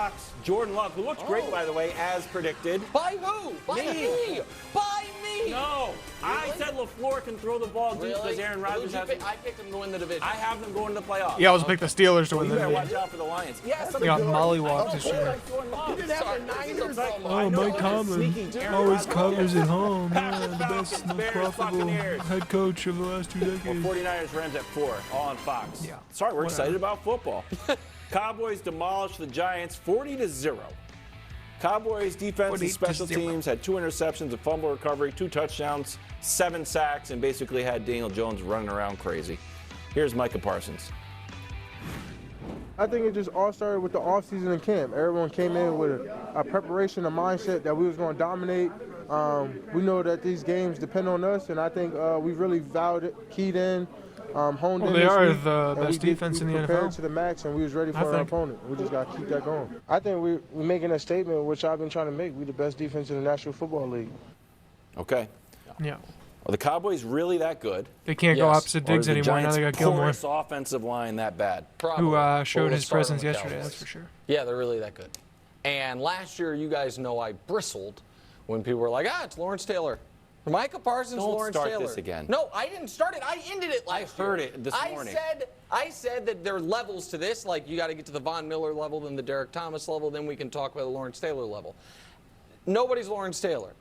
Fox, Jordan Love, who looked great, by the way, as predicted. By who? By me. By me. No. Really? I said LaFleur can throw the ball deep because Aaron Rodgers has. I picked him to win the division. I have them going to the playoffs. Yeah, I was picked the Steelers to win the division. You better watch out for the Lions. Yes, they got mollywopped this year. You didn't have the Niners. Oh, Mike Tomlin always covers at home. Yeah, the best, most profitable head coach of the last 2 decades. Well, 49ers, Rams at 4, all on Fox. Yeah. Sorry, we're excited about football. Cowboys demolished the Giants 40-0. Cowboys defense and special teams had 2 interceptions, a fumble recovery, 2 touchdowns, 7 sacks, and basically had Daniel Jones running around crazy. Here's Micah Parsons. I think it just all started with the offseason and camp. Everyone came in with a preparation, a mindset that we was going to dominate. We know that these games depend on us, and I think we really keyed in, honed in. They are the best defense in the NFL. Prepared to the max, and we was ready for our opponent. We just got to keep that going. I think we're making a statement, which I've been trying to make. We're the best defense in the National Football League. Okay. Yeah. Are the Cowboys really that good? They can't go opposite Diggs anymore. Now they got Gilmore. Porous offensive line that bad? Who showed his presence yesterday, that's for sure. Yeah, they're really that good. And last year, you guys know I bristled when people were like, it's Lawrence Taylor. Micah Parsons, Lawrence Taylor. Don't start this again. No, I didn't start it. I ended it last year. I heard it this morning. I said that there are levels to this. Like, you got to get to the Von Miller level, then the Derek Thomas level, then we can talk about the Lawrence Taylor level. Nobody's Lawrence Taylor.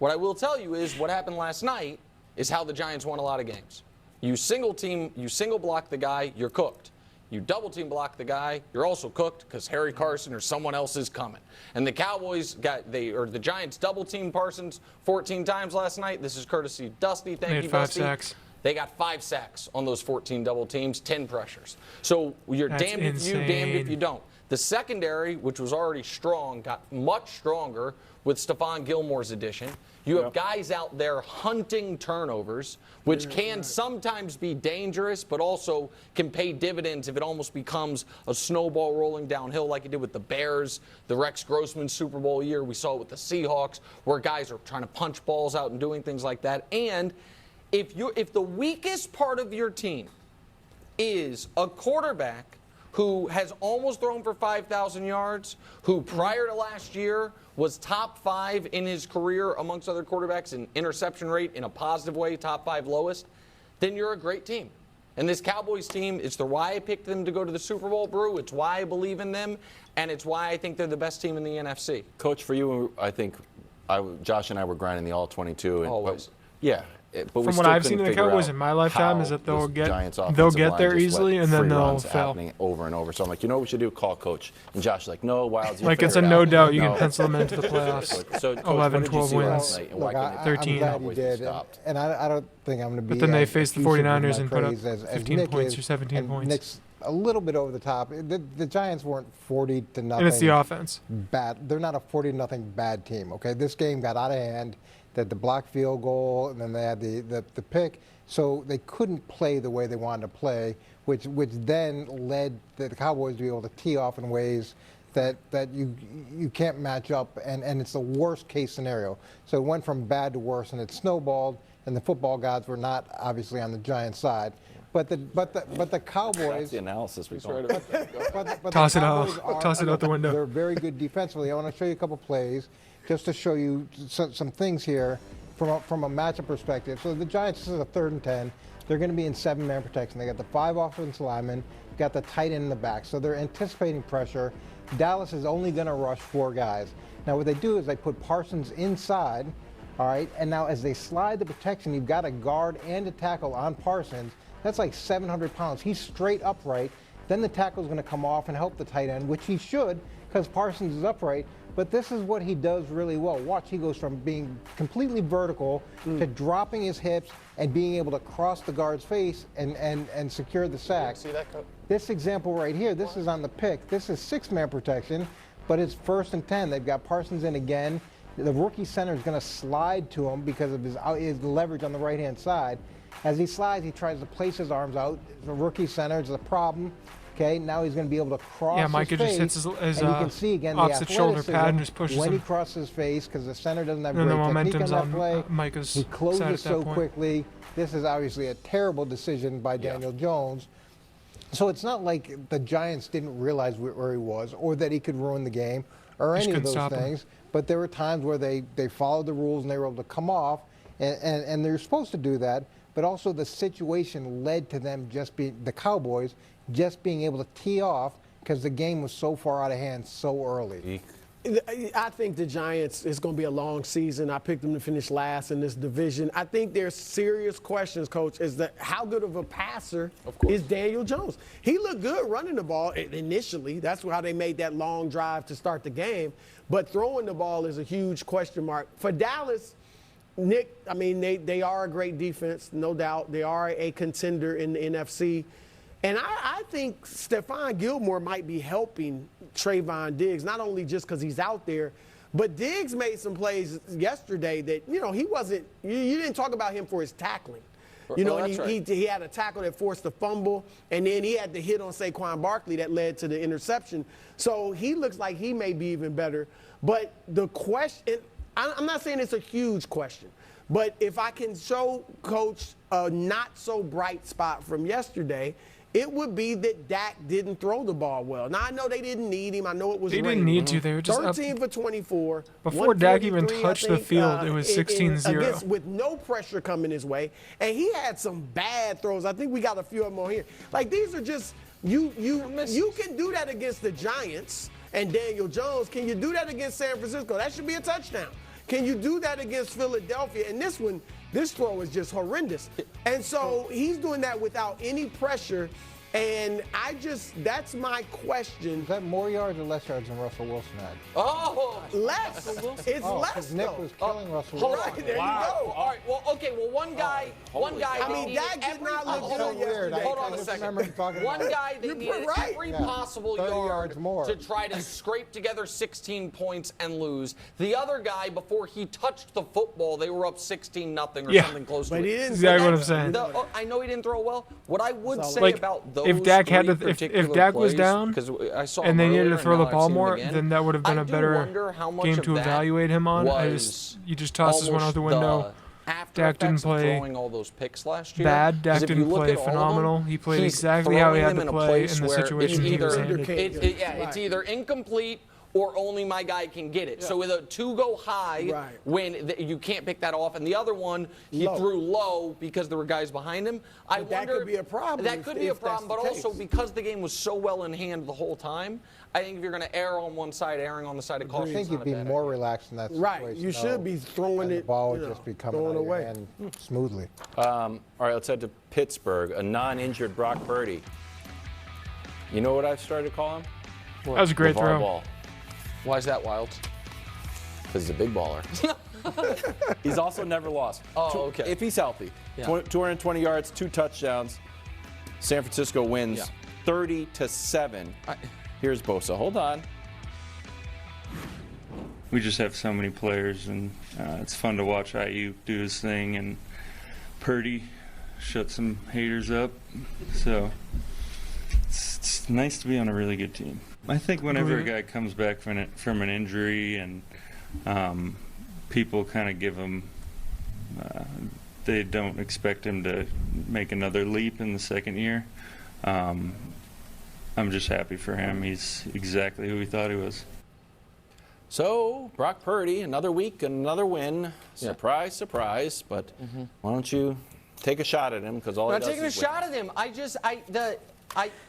What I will tell you is what happened last night is how the Giants won a lot of games. You single block the guy, you're cooked. You double team block the guy, you're also cooked because Harry Carson or someone else is coming. And the Cowboys the Giants double teamed Parsons 14 times last night. This is courtesy of Dusty. Thank you, Dusty. 5 sacks. They got 5 sacks on those 14 double teams, 10 pressures. So you're damned if you, damned if you don't. The secondary, which was already strong, got much stronger with Stephon Gilmore's addition. You have guys out there hunting turnovers, which can sometimes be dangerous, but also can pay dividends if it almost becomes a snowball rolling downhill like it did with the Bears, the Rex Grossman Super Bowl year. We saw it with the Seahawks, where guys are trying to punch balls out and doing things like that. And if the weakest part of your team is a quarterback who has almost thrown for 5,000 yards, who prior to last year was top 5 in his career amongst other quarterbacks in interception rate in a positive way, top 5 lowest, then you're a great team. And this Cowboys team, it's why I picked them to go to the Super Bowl, Brew. It's why I believe in them, and it's why I think they're the best team in the NFC. Coach, for you, I think Josh and I were grinding the all-22. Always. Yeah. But from what I've seen in the Cowboys in my lifetime is that they'll get there easily and then they'll fail. Happening over and over. So I'm like, you know what we should do? Call Coach. And Josh's like, no, Wilds. Like it's a no doubt you can pencil them into the playoffs. So, Coach, 11, 12 wins. Look, 13. I'm glad you did. And I don't think I'm going to be. But then they faced the 49ers and put up 15 points or 17 points. Nick's a little bit over the top. The Giants weren't 40-0. And it's the offense. Bad. They're not a 40-0 bad team. Okay, this game got out of hand. That the blocked field goal, and then they had the pick, so they couldn't play the way they wanted to play, which then led the Cowboys to be able to tee off in ways that you can't match up, and it's the worst case scenario. So it went from bad to worse, and it snowballed, and the football gods were not obviously on the Giants' side. But the Cowboys. That's the analysis we saw. Toss it out the window. They're very good defensively. I want to show you a couple plays just to show you some things here from a matchup perspective. So the Giants, this is a 3rd and 10. They're going to be in 7-man protection. They got the 5 offensive linemen, got the tight end in the back. So they're anticipating pressure. Dallas is only going to rush 4 guys. Now what they do is they put Parsons inside, all right, and now as they slide the protection, you've got a guard and a tackle on Parsons. That's like 700 pounds. He's straight upright. Then the tackle's going to come off and help the tight end, which he should because Parsons is upright. But this is what he does really well. Watch, he goes from being completely vertical to dropping his hips and being able to cross the guard's face and secure the sack. See that, Coach? This example right here, this is on the pick. This is 6-man protection, but it's 1st and 10. They've got Parsons in again. The rookie center is going to slide to him because of his leverage on the right-hand side. As he slides, he tries to place his arms out. The rookie center is a problem. Okay, now he's going to be able to cross his Micah face. just hits his and you can see again opposite the shoulder pad and just pushes when him. he crosses his face because the center doesn't have great the technique momentum's on that play. Micah's he side closes at that so point. quickly. This is obviously a terrible decision by Daniel Jones. So it's not like the Giants didn't realize where he was or that he could ruin the game or any of those things. But there were times where they followed the rules and they were able to come off, and they're supposed to do that. But also the situation led to them the Cowboys just being able to tee off because the game was so far out of hand so early. I think the Giants, it's going to be a long season. I picked them to finish last in this division. I think there's serious questions, Coach, is that how good of a passer is Daniel Jones? He looked good running the ball initially. That's how they made that long drive to start the game. But throwing the ball is a huge question mark. For Dallas, Nick, I mean, they are a great defense, no doubt. They are a contender in the NFC. And I think Stephon Gilmore might be helping Trayvon Diggs, not only just because he's out there, but Diggs made some plays yesterday that, he wasn't – you didn't talk about him for his tackling. He had a tackle that forced a fumble, and then he had the hit on Saquon Barkley that led to the interception. So he looks like he may be even better. But the question – I'm not saying it's a huge question, but if I can show Coach a not-so-bright spot from yesterday – it would be that Dak didn't throw the ball well. Now, I know they didn't need him. I know it was They raining. didn't need to. They were just 13 for 24. Before Dak even touched the field, it was 16-0. With no pressure coming his way. And he had some bad throws. I think we got a few of them on here. Like, these are just you can do that against the Giants and Daniel Jones. Can you do that against San Francisco? That should be a touchdown. Can you do that against Philadelphia? And this throw is just horrendous. And so he's doing that without any pressure. And that's my question. Is that more yards or less yards than Russell Wilson had? Oh, less. It's less. Nick was killing Russell Wilson. Right, there you go. All right, well, okay, one guy. I mean, Dak did not look good yesterday. Hold on a second. One guy they needed every possible yard to try to scrape together 16 points and lose. The other guy, before he touched the football, they were up 16-0 or something close to it. But he didn't. Exactly what I'm saying. I know he didn't throw well. What I would say about those if Dak was plays, down I saw and they needed to throw the I've ball seen more, again, then that would have been a better game to evaluate him on. You just toss this one out the window. Dak didn't play throwing all those picks last year. bad. Dak didn't play phenomenal. He played exactly how he had to play in the situation he was in. It's either incomplete or only my guy can get it. So with a two go high, when you can't pick that off, and the other one he threw low because there were guys behind him. I wonder that could be a problem. That could be a problem, but also because the game was so well in hand the whole time, I think if you're going to err on one side, erring on the side of caution. I think you'd be more relaxed in that situation. Right, you should be throwing it. The ball would just be coming out away and smoothly. All right, let's head to Pittsburgh. A non-injured Brock Purdy. You know what I've started to call him? That was a great throw. Ball. Why is that wild? Because he's a big baller. He's also never lost. Oh, okay. If he's healthy. 220 yards, 2 touchdowns. San Francisco wins 30-7. Here's Bosa. Hold on. We just have so many players, and it's fun to watch IU do his thing, and Purdy shut some haters up. So it's nice to be on a really good team. I think whenever a guy comes back from an injury and people kind of give him, they don't expect him to make another leap in the second year. I'm just happy for him. He's exactly who we thought he was. So, Brock Purdy, another week, another win. Surprise, surprise. But why don't you take a shot at him? Because all he does is win. I'm taking a shot at him.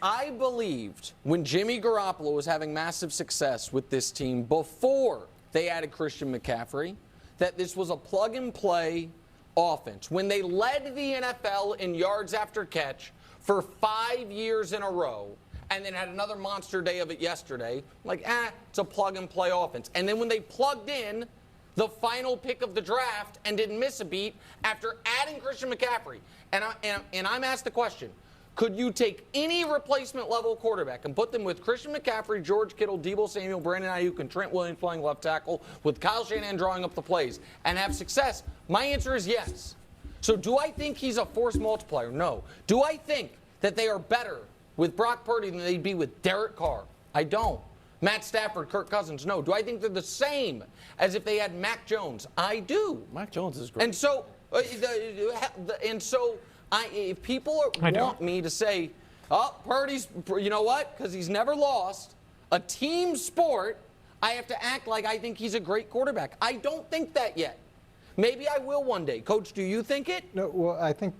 I believed when Jimmy Garoppolo was having massive success with this team before they added Christian McCaffrey that this was a plug-and-play offense. When they led the NFL in yards after catch for 5 years in a row and then had another monster day of it yesterday, it's a plug-and-play offense. And then when they plugged in the final pick of the draft and didn't miss a beat after adding Christian McCaffrey, and I'm asked the question, could you take any replacement level quarterback and put them with Christian McCaffrey, George Kittle, Deebo Samuel, Brandon Ayuk, and Trent Williams playing left tackle with Kyle Shanahan drawing up the plays and have success? My answer is yes. So do I think he's a force multiplier? No. Do I think that they are better with Brock Purdy than they'd be with Derek Carr? I don't. Matt Stafford, Kirk Cousins? No. Do I think they're the same as if they had Mac Jones? I do. Mac Jones is great. And so, if people want me to say Oh, Purdy's, you know what? Because he's never lost. A team sport, I have to act like I think he's a great quarterback. I don't think that yet. Maybe I will one day. Coach, do you think it? No, well, I think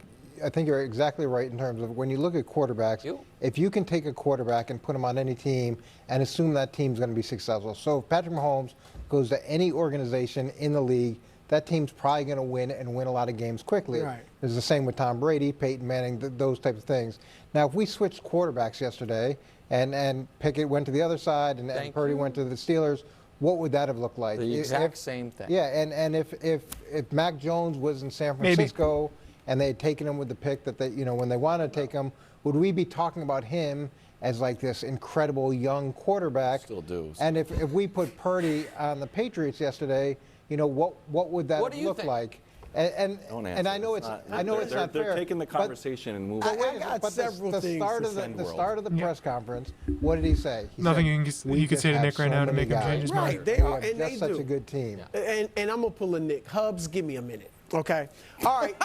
you're exactly right in terms of when you look at quarterbacks, if you can take a quarterback and put him on any team and assume that team's going to be successful. So if Patrick Mahomes goes to any organization in the league, that team's probably going to win and win a lot of games quickly. Right. It's the same with Tom Brady, Peyton Manning, those types of things. Now, if we switched quarterbacks yesterday and Pickett went to the other side and Purdy went to the Steelers, what would that have looked like? The exact same thing. Yeah, and if Mac Jones was in San Francisco and they had taken him with the pick that they, when they wanted to take him, would we be talking about him as like this incredible young quarterback? Still do. And if we put Purdy on the Patriots yesterday, what would that look like? And I know it's not fair. They're taking the conversation and moving. But the start of the press conference, what did he say? He Nothing said, you could say to Nick right now to make him change his mind. Right, they are, and that's they such do. a good team. And I'm gonna pull a Nick. Hubs, give me a minute, okay? All right.